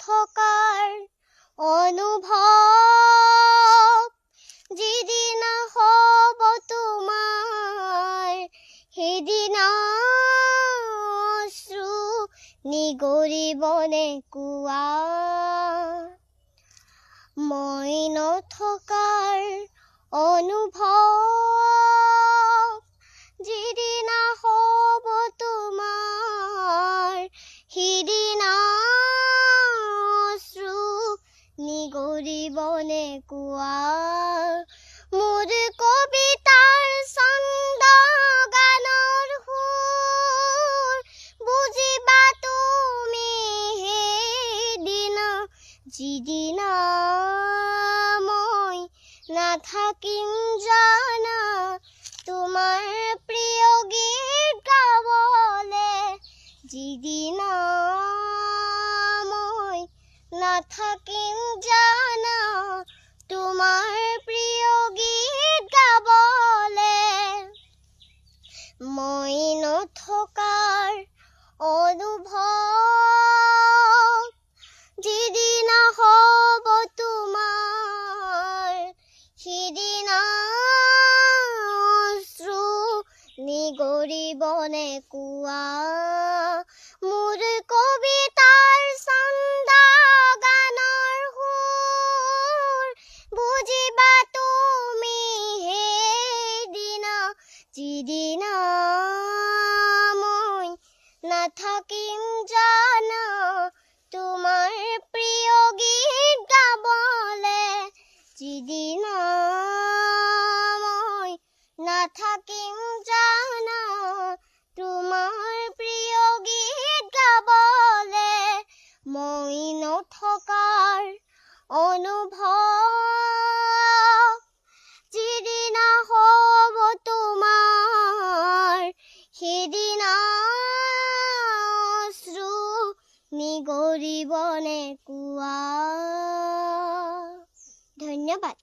নথকাৰ অনুভৱ যিদিনা হ'ব তোমাৰ সেইদিনা অশ্ৰু নিগৰিবনে কোৱা মই নথকাৰ অনুভৱ যিদিনা হ'ব তোমাৰ সিদিনা অশ্ৰু নিগৰিবনে কোৱা মোৰ কবিতাৰ ছন্দ গানৰ সুৰ বুজিবা তুমি সেইদিনা যিদিনা মই নাথাকিম জানা তোমাৰ প্ৰিয় গীত গাবলে যিদিনা মই নাথাকিম জানা তোমাৰ প্ৰিয় গীত গাবলে মই নথকাৰ অনুভৱ যিদিনা হ'ব তোমাৰ সিদিনা অশ্ৰু নিগৰিবনে কোৱা মোৰ কবিতাৰ ছন্দ গানৰ সুৰ বুজিবা তুমি সেইদিনা যিদিনা মই নাথাকিম জানা তোমাৰ প্ৰিয় গীত গাবলে যিদিনা মই নাথাকিম জানা তোমাৰ প্ৰিয় গীত গাবলে মই নথকাৰ অনুভৱ যিদিনা হ'ব তোমাৰ সিদিনা অশ্ৰু নিগৰিবনে কোৱা ধন্যবাদ।